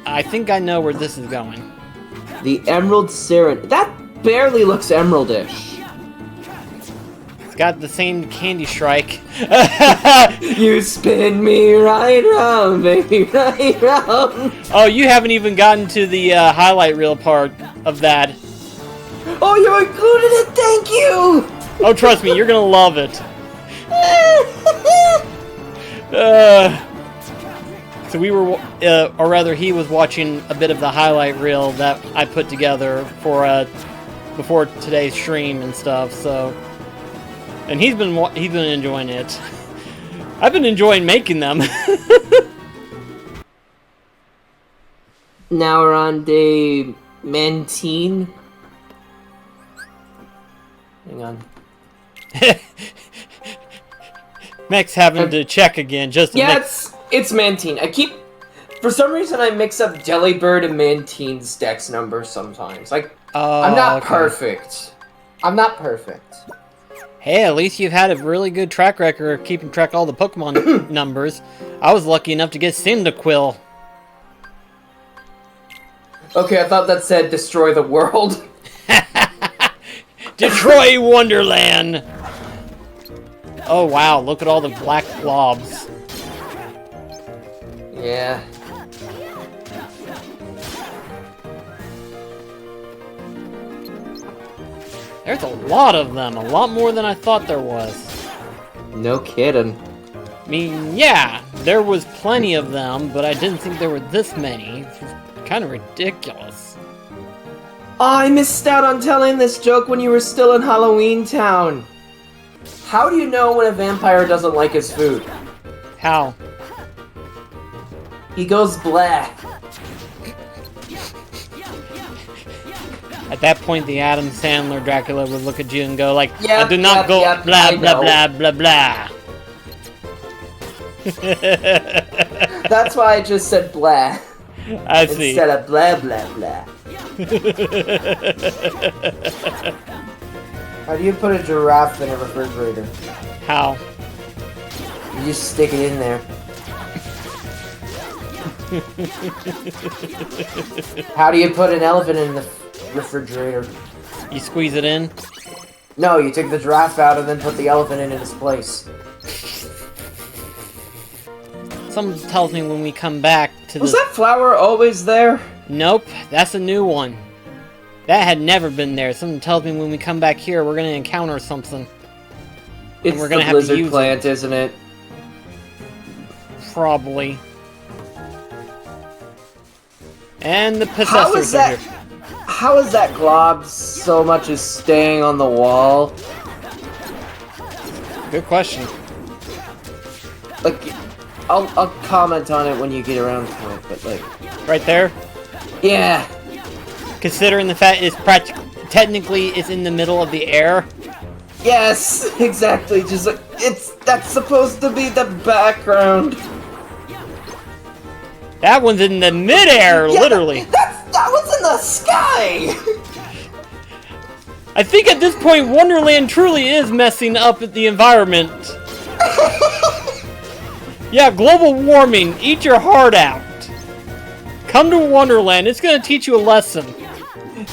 I think I know where this is going. The Emerald Siren. That barely looks emeraldish. It's got the same candy strike. You spin me right round, baby, right round. Oh, you haven't even gotten to the highlight reel part of that. Oh, you included it, thank you! Oh, trust me, you're gonna love it. So we were, or rather he was watching a bit of the highlight reel that I put together for before today's stream and stuff, so... And he's been enjoying it. I've been enjoying making them. Now we're on day 19. Hang on. Max having to check again just to it's Mantine. For some reason I mix up Delibird and Mantine's dex numbers sometimes. Like, I'm not perfect. I'm not perfect. Hey, at least you've had a really good track record of keeping track of all the Pokemon numbers. I was lucky enough to get Cyndaquil. Okay, I thought that said destroy the world. Detroit Wonderland! Oh wow, look at all the black blobs. Yeah. There's a lot of them, a lot more than I thought there was. No kidding. I mean, yeah, there was plenty of them, but I didn't think there were this many. It's kind of ridiculous. Oh, I missed out on telling this joke when you were still in Halloween Town. How do you know when a vampire doesn't like his food? How? He goes blah. At that point, the Adam Sandler Dracula would look at you and go like, yep, I do not go blah, blah, blah, blah, blah. That's why I just said blah. I see. Instead of blah, blah, blah. How do you put a giraffe in a refrigerator? How? You just stick it in there. How do you put an elephant in the refrigerator? You squeeze it in? No, you take the giraffe out and then put the elephant in its place. Something tells me when we come back to Was that flower always there? Nope, that's a new one. That had never been there. Something tells me when we come back here, we're gonna encounter something. It's we're gonna the have to blizzard use plant, isn't it? Probably. And the possessors are here. How is that glob so much as staying on the wall? Good question. Like, I'll comment on it when you get around to it, but like... Right there? Yeah. Considering the fact it's technically it's in the middle of the air. Yes, exactly. Just like, that's supposed to be the background. That one's in the midair, yeah, literally. That was in the sky! I think at this point, Wonderland truly is messing up the environment. Yeah, global warming, eat your heart out. Come to Wonderland, it's gonna teach you a lesson.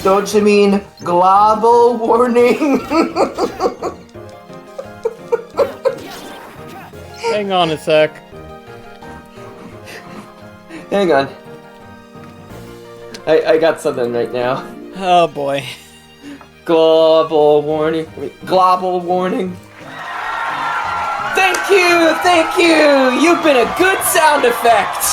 Don't you mean global warning? Hang on a sec. Hang on. I got something right now. Oh boy. Global warning. Global warning. Thank you! Thank you! You've been a good sound effect!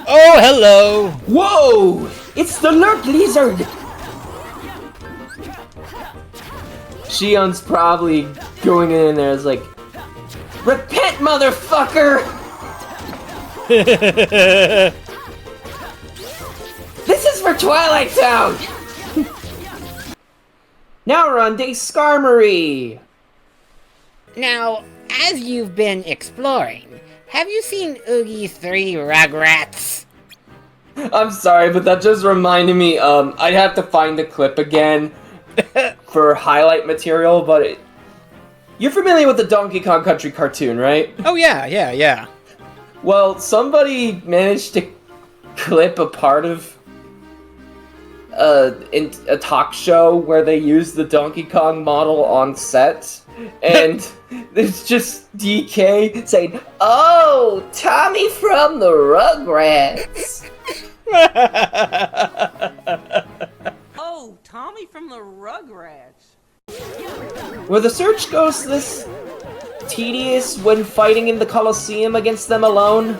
Oh, hello! Whoa! It's the Lurk Lizard! Shion's probably going in there as like, repent, motherfucker! This is for Twilight Town! Now we're on day Skarmory! Now, as you've been exploring, have you seen Oogie's 3 Rugrats? I'm sorry, but that just reminded me, I'd have to find the clip again for highlight material, but you're familiar with the Donkey Kong Country cartoon, right? Oh yeah. Well, somebody managed to clip a part of in a talk show where they use the Donkey Kong model on set, and it's just DK saying, "Oh, Tommy from the Rugrats." Oh, Tommy from the Rugrats. Were the Search Ghosts this tedious when fighting in the Colosseum against them alone?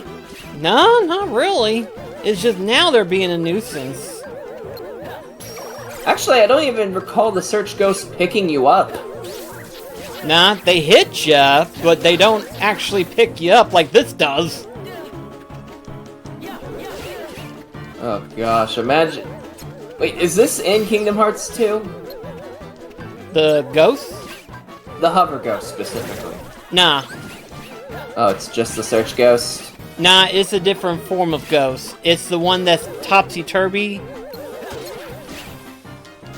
No, not really. It's just now they're being a nuisance. Actually, I don't even recall the Search Ghosts picking you up. Nah, they hit ya, but they don't actually pick you up like this does. Oh gosh, imagine... Wait, is this in Kingdom Hearts 2? The ghosts? The Hover Ghost, specifically. Nah. Oh, it's just the Search Ghost? Nah, it's a different form of ghost. It's the one that's topsy-turvy.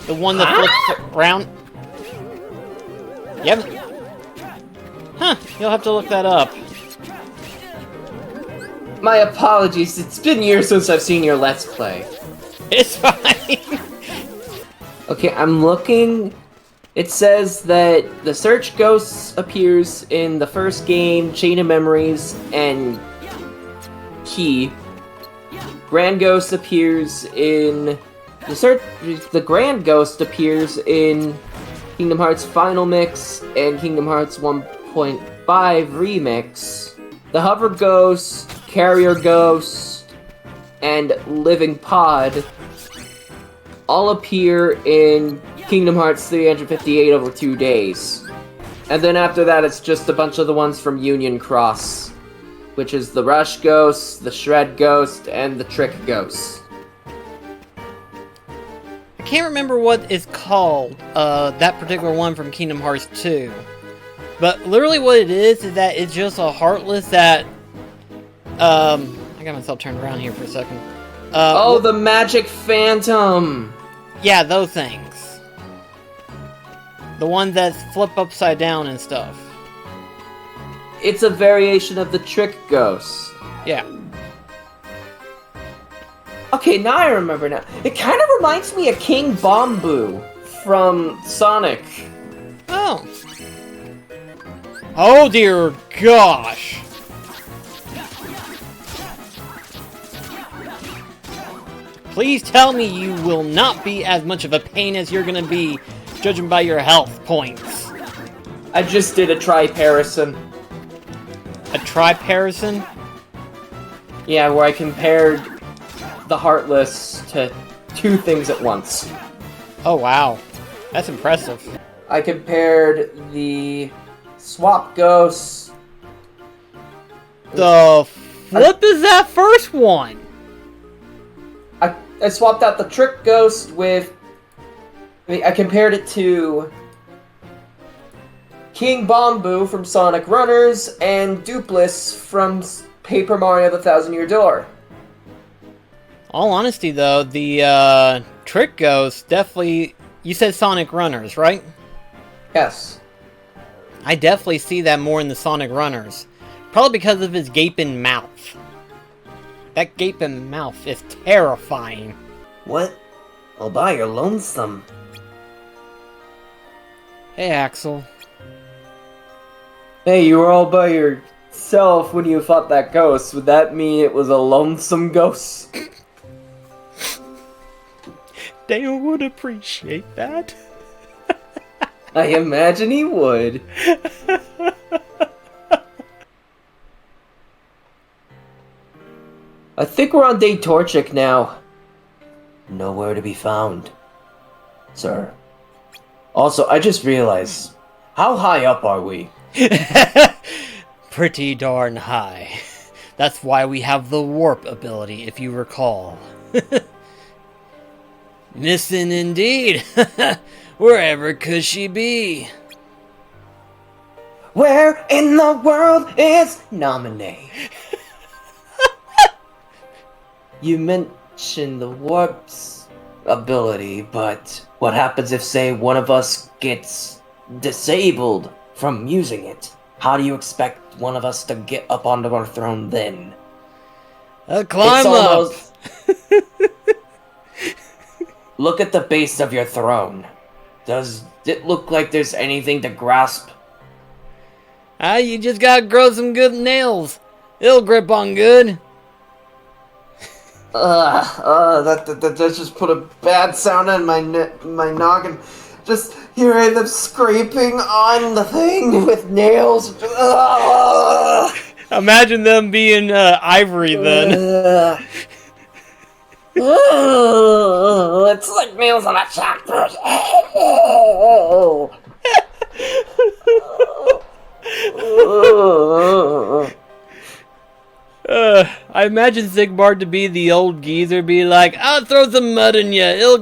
The one that flips around. Yep. Huh, you'll have to look that up. My apologies, it's been years since I've seen your Let's Play. It's fine. Okay, I'm looking. It says that the Search Ghost appears in the first game, Chain of Memories, and Key. Grand Ghost appears in the Grand Ghost appears in Kingdom Hearts Final Mix and Kingdom Hearts 1.5 Remix. The Hover Ghost, Carrier Ghost, and Living Pod all appear in Kingdom Hearts 358 over 2 days. And then after that, it's just a bunch of the ones from Union Cross, which is the Rush Ghost, the Shred Ghost, and the Trick Ghost. I can't remember what it's called, that particular one from Kingdom Hearts 2. But literally what it is that it's just a Heartless that, I got myself turned around here for a second. Oh, the Magic Phantom! Yeah, those things. The ones that flip upside down and stuff. It's a variation of the Trick Ghost. Yeah. Okay, now I remember now. It kind of reminds me of King Bombu from Sonic. Oh. Oh dear gosh. Please tell me you will not be as much of a pain as you're gonna be, judging by your health points. I just did a triparison. A triparison? Yeah, where I compared the Heartless to 2 things at once. Oh wow. That's impressive. I compared the Swap Ghosts. The flip is that first one? I swapped out the Trick Ghost with... I compared it to King Bombu from Sonic Runners and Dupless from Paper Mario the Thousand Year Door. All honesty though, the Trick Ghost definitely... You said Sonic Runners, right? Yes. I definitely see that more in the Sonic Runners. Probably because of his gaping mouth. That gaping mouth is terrifying. What? All by your lonesome. Hey, Axel. Hey, you were all by yourself when you fought that ghost. Would that mean it was a lonesome ghost? Dale would appreciate that. I imagine he would. I think we're on Day Torchic now. Nowhere to be found, sir. Also, I just realized, how high up are we? Pretty darn high. That's why we have the warp ability, if you recall. Missing indeed. Wherever could she be? Where in the world is Nominee? You mentioned the warp's ability, but What happens if, say, one of us gets disabled from using it? How do you expect one of us to get up onto our throne then? Climb up! Look at the base of your throne. Does it look like there's anything to grasp? You just gotta grow some good nails. It'll grip on good. That just put a bad sound in my noggin. Just hearing them scraping on the thing with nails. Imagine them being ivory then. It's like nails on a chalkboard. I imagine Zigbar to be the old geezer, be like, "I'll throw some mud in you. It'll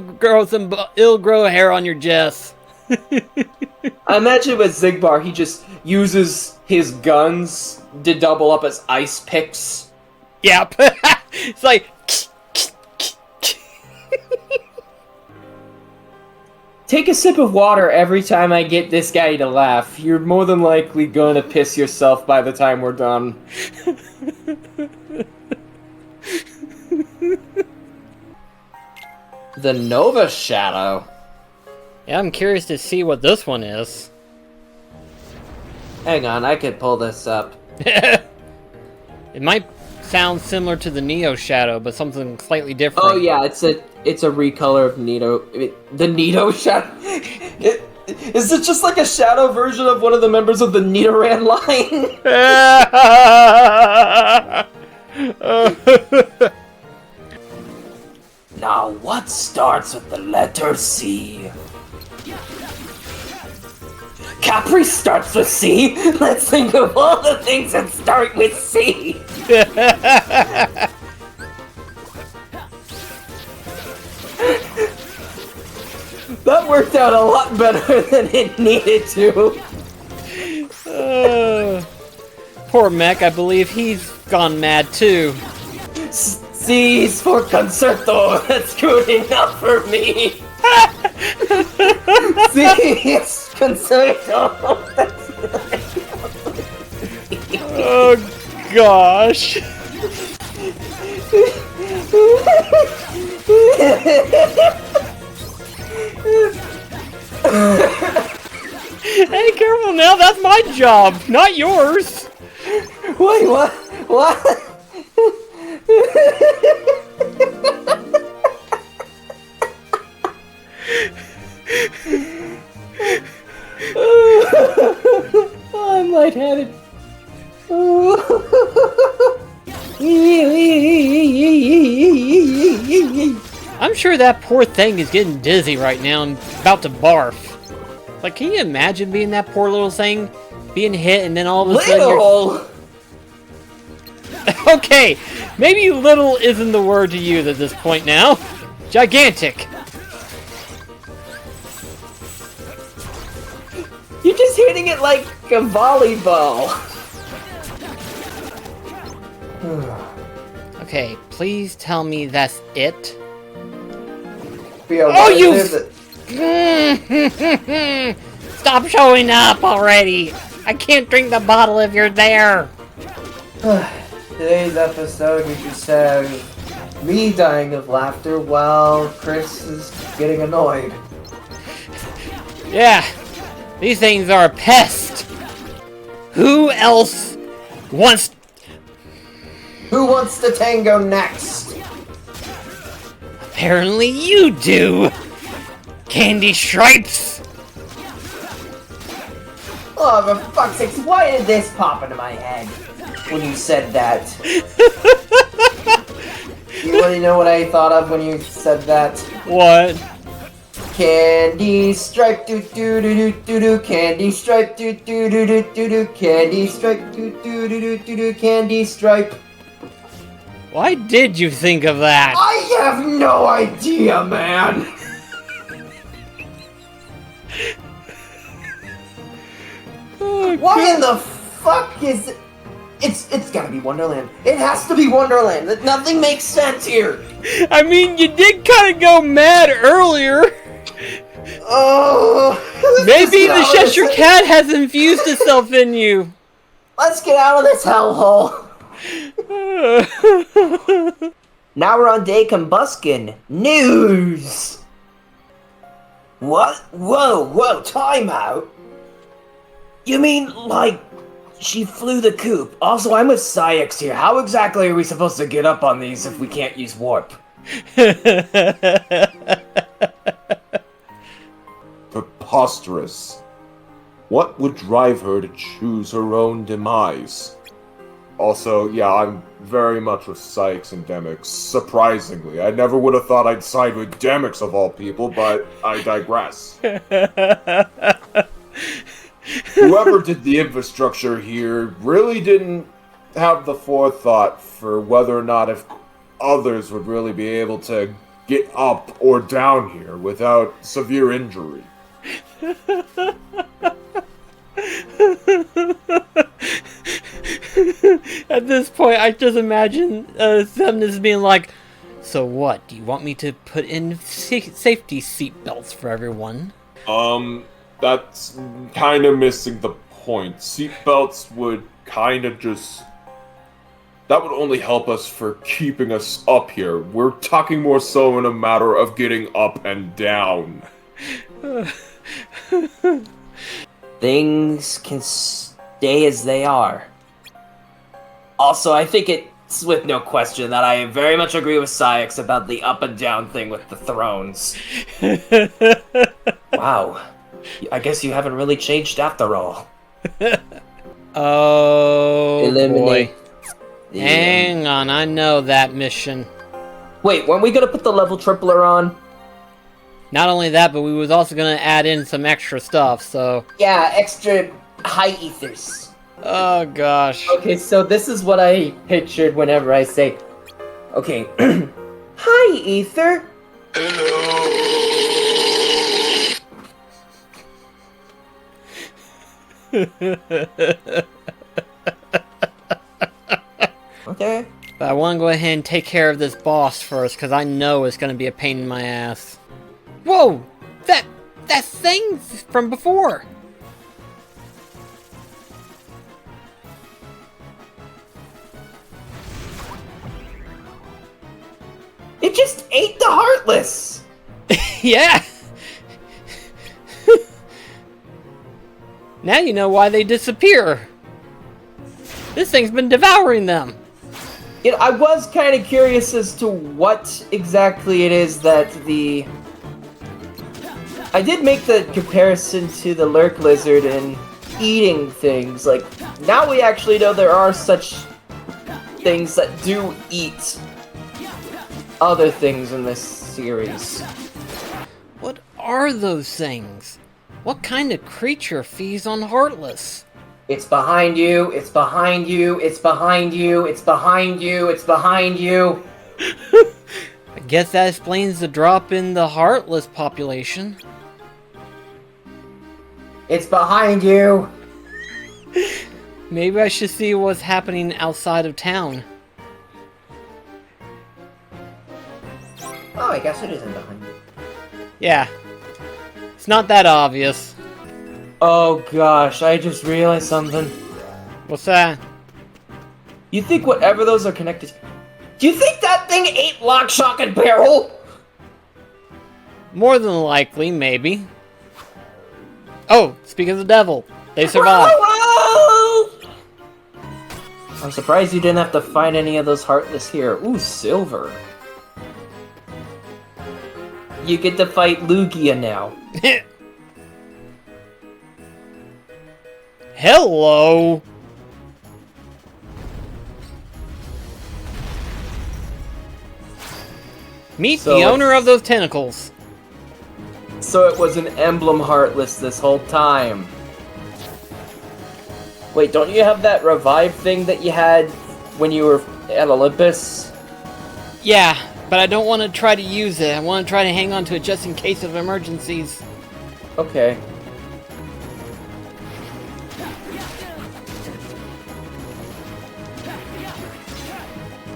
grow hair on your Jess." I imagine with Zigbar, he just uses his guns to double up as ice picks. Yep. It's like. Take a sip of water every time I get this guy to laugh. You're more than likely gonna piss yourself by the time we're done. The Nova Shadow. Yeah, I'm curious to see what this one is. Hang on, I could pull this up. It might sound similar to the Neo Shadow, but something slightly different. Oh yeah, it's a recolor of the Nito Shadow. Is it just like a shadow version of one of the members of the Nidoran line? Now, what starts with the letter C? Capri starts with C. Let's think of all the things that start with C. That worked out a lot better than it needed to. Poor Mech, I believe he's gone mad too. C's for concerto. That's good enough for me. C's concerto. Oh gosh. Hey, careful now, that's my job, not yours. Wait, what? What? I'm lightheaded. I'm sure that poor thing is getting dizzy right now and about to barf. Like, can you imagine being that poor little thing? Being hit and then all of a sudden Little! Okay, maybe little isn't the word to use at this point now. Gigantic. You're just hitting it like a volleyball. Okay, please tell me that's it. Oh, you! Stop showing up already! I can't drink the bottle if you're there! Today's episode, we just have me dying of laughter while Chris is getting annoyed. Yeah, these things are a pest! Who else wants... Who wants to tango next? Apparently you do! Candy Stripes! Oh, for fuck's sakes, why did this pop into my head when you said that? You want to know what I thought of when you said that? What? Candy stripe doo doo doo doo doo doo, candy stripe doo doo doo doo doo doo, candy stripe doo doo doo doo doo doo, candy stripe. Why did you think of that? I have no idea, man. Oh, Why in the fuck is it? It's gotta be Wonderland. It has to be Wonderland. Nothing makes sense here. I mean, you did kind of go mad earlier. Oh, Maybe the Cheshire Cat has infused itself in you. Let's get out of this hellhole. Now we're on day combustion. News. What? Whoa, time out. You mean, like, she flew the coop? Also, I'm with Syx here. How exactly are we supposed to get up on these if we can't use warp? Preposterous. What would drive her to choose her own demise? Also, yeah, I'm very much with Syx and Demix. Surprisingly, I never would have thought I'd side with Demix of all people, but I digress. Whoever did the infrastructure here really didn't have the forethought for whether or not if others would really be able to get up or down here without severe injury. At this point, I just imagine Zemnis being like, so what, do you want me to put in safety seatbelts for everyone? That's kind of missing the point. Seatbelts would kind of just... That would only help us for keeping us up here. We're talking more so in a matter of getting up and down. Things can stay as they are. Also, I think it's with no question that I very much agree with Syx about the up and down thing with the thrones. Wow. I guess you haven't really changed after all. Oh, Eliminate. boy. Hang on, I know that mission. Wait, weren't we gonna put the level tripler on? Not only that, but we was also gonna add in some extra stuff, so... Yeah, extra high ethers. Oh, gosh. Okay, so this is what I pictured whenever I say, okay, hi, Ether. Okay. But I want to go ahead and take care of this boss first, because I know it's going to be a pain in my ass. Whoa! That thing from before! It just ate the Heartless! Yeah! Now you know why they disappear. This thing's been devouring them. Yeah, I was kind of curious as to what exactly it is that the... I did make the comparison to the Lurk Lizard and eating things. Like, now we actually know there are such things that do eat other things in this series. What are those things? What kind of creature feeds on Heartless? It's behind you, it's behind you, it's behind you, it's behind you, it's behind you. I guess that explains the drop in the Heartless population. It's behind you. Maybe I should see what's happening outside of town. Oh, I guess it isn't behind you. Yeah. It's not that obvious. Oh gosh, I just realized something. What's that? You think whatever those are connected to... Do you think that thing ate Lock, Shock, and Barrel? More than likely, maybe. Oh, speaking of the devil, they survived. Whoa! I'm surprised you didn't have to find any of those Heartless here. Ooh, silver. You get to fight Lugia now. Hello! Meet So the owner of those tentacles. So it was an emblem Heartless this whole time. Wait, don't you have that revive thing that you had when you were at Olympus? Yeah, but I don't want to try to use it. I want to try to hang on to it just in case of emergencies. Okay.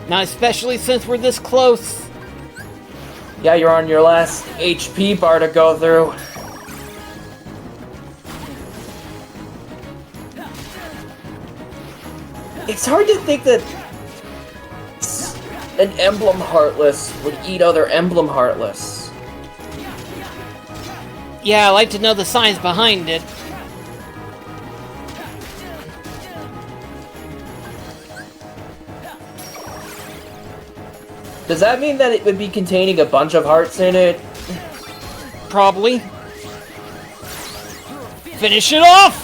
Now, especially since we're this close. Yeah, you're on your last HP bar to go through. It's hard to think that an emblem Heartless would eat other emblem Heartless. Yeah, I'd like to know the science behind it. Does that mean that it would be containing a bunch of hearts in it? Probably. Finish it off!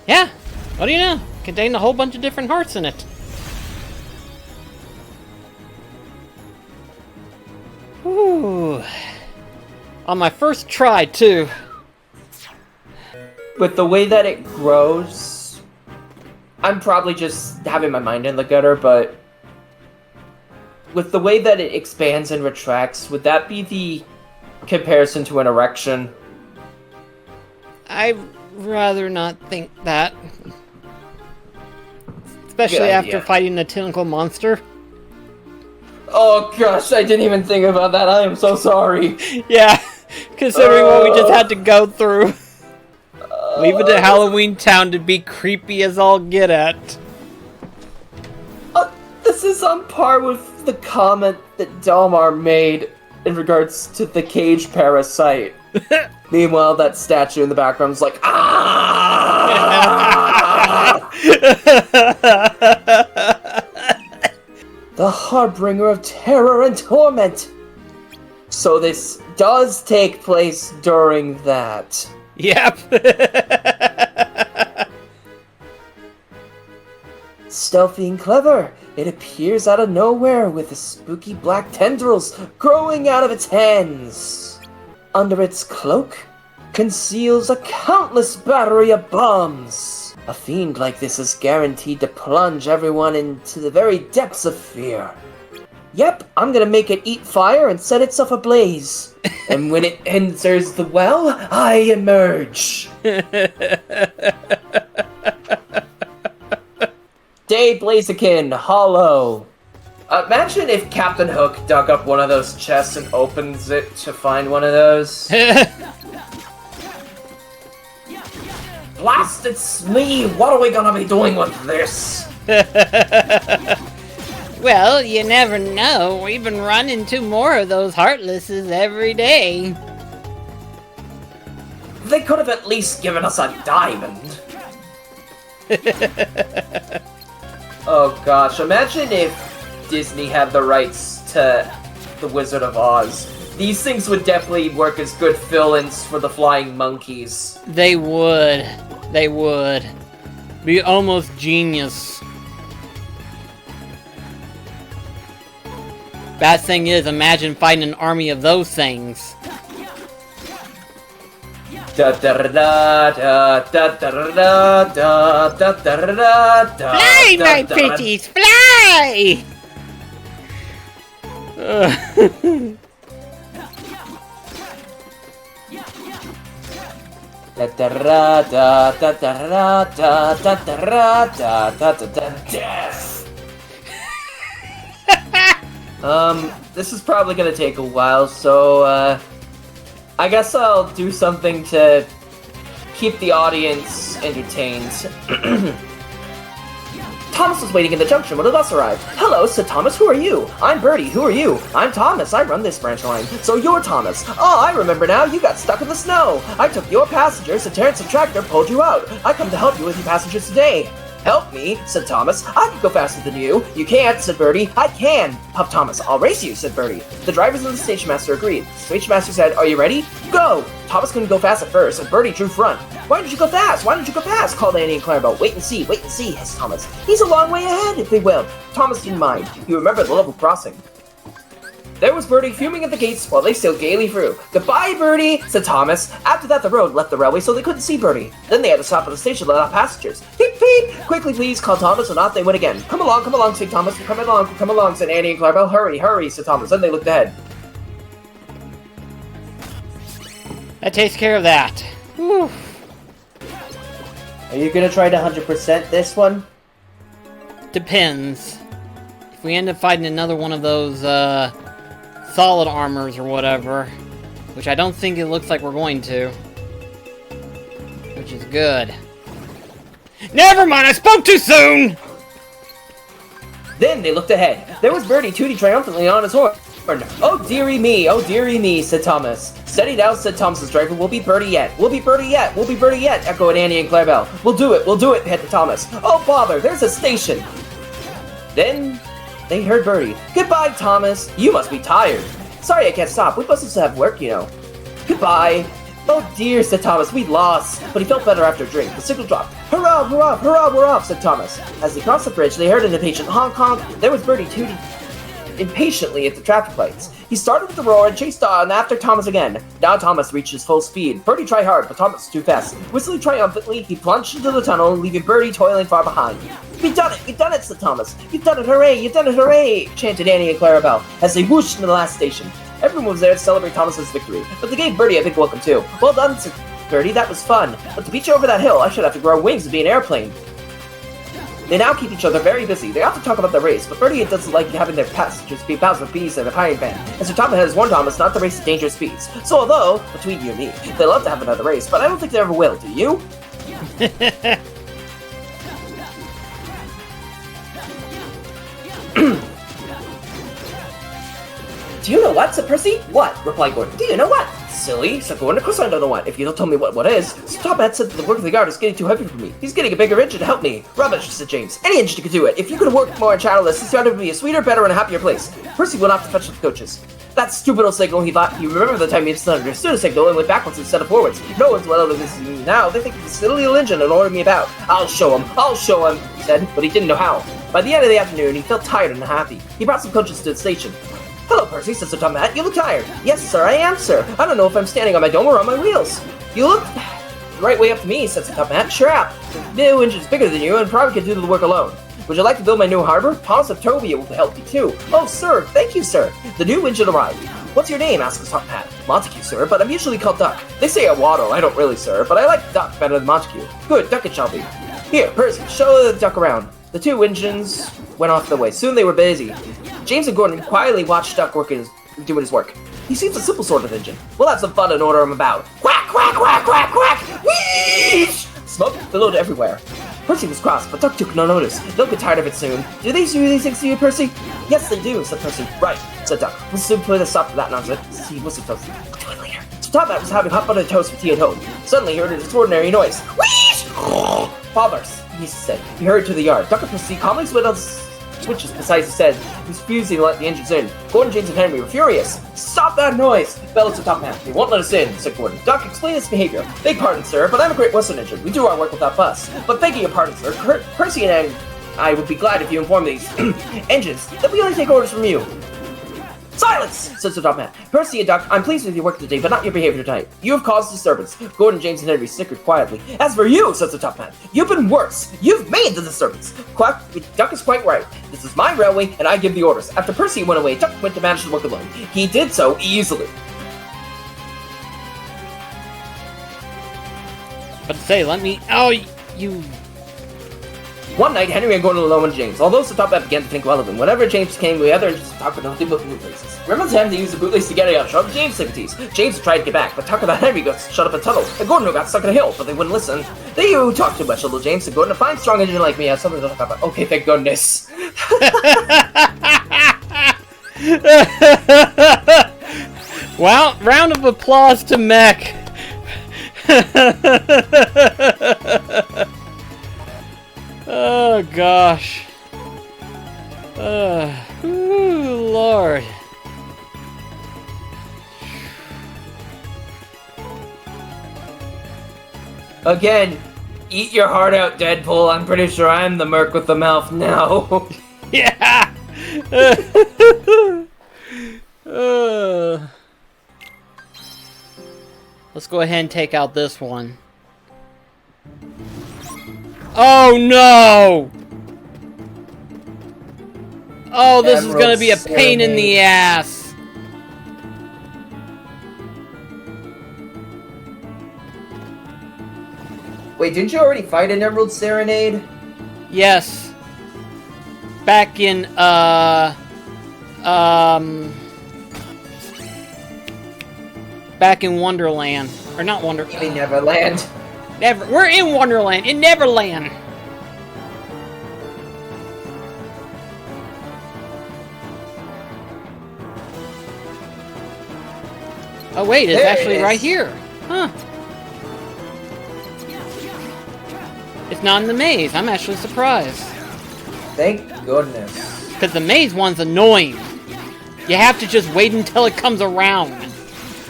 Yeah, what do you know? Contained a whole bunch of different hearts in it. Ooh. On my first try, too. With the way that it grows, I'm probably just having my mind in the gutter, but with the way that it expands and retracts, would that be the comparison to an erection? I'd rather not think that. Especially Good after idea. fighting the tentacle monster. Oh gosh, I didn't even think about that. I am so sorry. Yeah, considering what we just had to go through. Leave it to Halloween Town to be creepy as all get at. This is on par with the comment that Delmar made in regards to the cage parasite. Meanwhile, that statue in the background is like, ah! The harbinger of terror and torment. So this does take place during that. Yep. Stealthy and clever, it appears out of nowhere with the spooky black tendrils growing out of its hands. Under its cloak conceals a countless battery of bombs. A fiend like this is guaranteed to plunge everyone into the very depths of fear. Yep, I'm gonna make it eat fire and set itself ablaze. And when it enters the well, I emerge. Day Blaziken, hollow. Imagine if Captain Hook dug up one of those chests and opens it to find one of those. Blast it's me! What are we gonna be doing with this? Well, you never know. We've been running into more of those Heartlesses every day. They could have at least given us a diamond. Oh gosh, imagine if Disney had the rights to The Wizard of Oz. These things would definitely work as good fill-ins for the flying monkeys. They would. They would. Be almost genius. Bad thing is, imagine fighting an army of those things. Fly, my pretties, fly! Death. This is probably gonna take a while, so, I guess I'll do something to keep the audience entertained. Thomas was waiting in the junction when the bus arrived. Hello, said Thomas, who are you? I'm Bertie, who are you? I'm Thomas, I run this branch line. So you're Thomas. Oh, I remember now, you got stuck in the snow. I took your passengers, so Terrence the tractor pulled you out. I come to help you with your passengers today. Help me, said Thomas. I can go faster than you. You can't, said Bertie. I can, puffed Thomas. I'll race you, said Bertie. The drivers and the station master agreed. The station master said, are you ready? Go! Thomas couldn't go fast at first, and Bertie drew front. Why did you go fast? Why did you go fast? Called Annie and Clarabelle. Wait and see, hissed Thomas. He's a long way ahead, they wailed. Thomas didn't mind. He remembered the level crossing. There was Bertie fuming at the gates while they sailed gaily through. Goodbye, Bertie, said Thomas. After that, the road left the railway so they couldn't see Bertie. Then they had to stop at the station to let off passengers. Beep, beep! Quickly, please, called Thomas, and off they went again. Come along, said Thomas. Come along, said Annie and Clarabelle. Hurry, said Thomas. Then they looked ahead. That takes care of that. Whew. Are you gonna try to 100% this one? Depends. if we end up fighting another one of those, solid armors or whatever, which I don't think it looks like we're going to, which is good. Never mind, I spoke too soon! Then they looked ahead. There was Birdie tooting triumphantly on his horn. Oh dearie me, said Thomas. Steady now, said Thomas's driver. We'll be Birdie yet. We'll be Birdie yet. We'll be Birdie yet, echoed Annie and Clarabelle. We'll do it, panted Thomas. Oh bother, there's a station. Then they heard Birdie. Goodbye, Thomas. You must be tired. Sorry I can't stop. We must have work, you know. Goodbye. Oh dear, said Thomas, we lost. But he felt better after a drink. The signal dropped. Hurrah, hurrah, hurrah, we're off, said Thomas. As they crossed the bridge, they heard an impatient honk honk. There was Birdie tooting impatiently at the traffic lights. He started with the roar and chased on after Thomas again. Now Thomas reached his full speed. Birdie tried hard, but Thomas was too fast. Whistling triumphantly, he plunged into the tunnel, leaving Birdie toiling far behind. We've done it, said Thomas. You've done it, hooray, chanted Annie and Clarabelle as they whooshed into the last station. Everyone was there to celebrate Thomas's victory, but they gave Birdie a big welcome too. Well done, said Birdie, that was fun. But to beat you over that hill, I should have to grow wings and be an airplane. They now keep each other very busy. They often talk about the race, but Birdie doesn't like having their passengers be bounced with bees and a pine band. And Sir Thomas has warned Thomas not to race at dangerous speeds. So although, between you and me, they love to have another race, but I don't think they ever will, do you? Do you know what, said Percy? What? Replied Gordon. Do you know what? Silly, said Gordon. Of course I don't know what. If you don't tell me what is. So Top Hat said that the work of the guard is getting too heavy for me. He's getting a bigger engine to help me. Rubbish, said James. Any engine could do it. If you could have worked more in Channelless, this would be a sweeter, better, and a happier place. Percy went off to fetch the coaches. That stupid old signal, he thought. You remember the time he misunderstood a signal and went backwards instead of forwards. No one's well listening to me now. They think it's a silly little engine and order me about. I'll show him, he said, but he didn't know how. By the end of the afternoon, he felt tired and unhappy. He brought some coaches to the station. Hello, Percy, said Sir Tom Hat. You look tired. Yes, sir, I am, sir. I don't know if I'm standing on my dome or on my wheels. You look the right way up to me, said Sir Tom Hat. Sure up. The new engine's bigger than you and probably can do the work alone. Would you like to build my new harbor? Thomas of Toby will help you too. Oh, sir, thank you, sir. The new engine arrived. What's your name? Asked Sir Tom Hat. Montague, sir, but I'm usually called Duck. They say I waddle. I don't really, sir, but I like Duck better than Montague. Good, Duck it shall be. Here, Percy, show the Duck around. The two engines went off the way. Soon they were busy. James and Gordon quietly watched Duck doing his work. He seems a simple sort of engine. We'll have some fun and order him about. Quack, quack, quack, quack, quack! Wheesh! Smoke billowed everywhere. Percy was cross, but Duck took no notice. They'll get tired of it soon. Do they do these things to you, Percy? Yes, they do, said Percy. Right, said Duck. We'll soon put a stop to that nonsense. He wasn't supposed to. We'll do it later. So Top Hat was having hot buttered toast with tea at home. Suddenly he heard an extraordinary noise. Wheesh! Fathers, he said. He hurried to the yard. Duck and Percy calmly slid on switches beside his head. He was refusing to let the engines in. Gordon, James, and Henry were furious. Stop that noise! Bellowed to Top Hat. They won't let us in, said Gordon. Duck, explain this behavior. Beg pardon, sir, but I'm a Great Western engine. We do our work without fuss. But begging your pardon, sir, Percy and I would be glad if you inform these engines that we only take orders from you. Silence! Said Sir Top Hat. Percy and Duck, I'm pleased with your work today, but not your behavior tonight. You have caused disturbance. Gordon, James, and Henry snickered quietly. As for you, said Sir Top Hat, you've been worse. You've made the disturbance. Duck is quite right. This is my railway, and I give the orders. After Percy went away, Duck went to manage the work alone. He did so easily. But say, let me... Oh, you... One night, Henry and Gordon alone with James. Although Sir Top Hat began to think well of him, whenever James came, the other just talked about nothing but bootlaces. Remember the time they used the bootlace to get out of trouble? James sympathies. James tried to get back, but talk about Henry got shut up in a tunnel, and Gordon got stuck in a hill, but they wouldn't listen. They talk too much, little James, and Gordon, a fine, strong engine like me has something to talk about. Okay, thank goodness. Well, round of applause to Mech. Oh gosh. Ooh, Lord. Again, eat your heart out, Deadpool. I'm pretty sure I'm the merc with the mouth now. Yeah. Let's go ahead and take out this one. Oh no! Oh, this is gonna be a pain in the ass. Wait, didn't you already fight an Emerald Serenade? Yes. back in back in Wonderland, or not You mean Neverland? We're in Wonderland, in Neverland. Oh wait, it's There it actually is. right here. Huh. It's not in the maze. I'm actually surprised. Thank goodness. Because the maze one's annoying. You have to just wait until it comes around.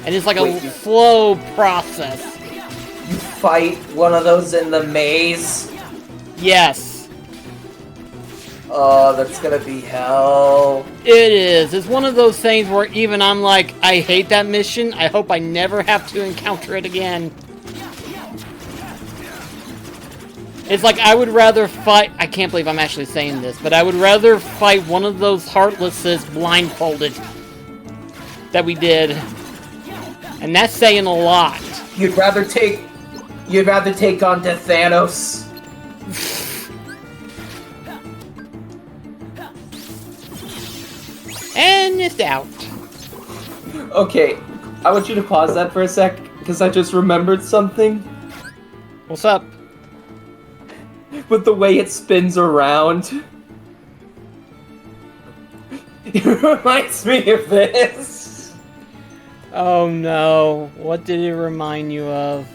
And it's like a Wait. slow process. You fight one of those in the maze? Yes. Oh, that's gonna be hell. It is. It's one of those things where even I'm like, I hate that mission. I hope I never have to encounter it again. It's like I would rather fight... I can't believe I'm actually saying this, but I would rather fight one of those Heartlesses blindfolded that we did. And that's saying a lot. You'd rather take on to Thanos. And it's out. Okay, I want you to pause that for a sec, because I just remembered something. What's up? With the way it spins around. It reminds me of this. Oh no. What did it remind you of?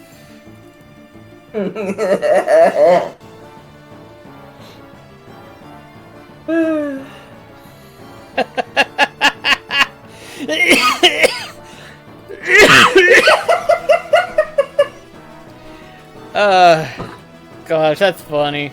Gosh, that's funny.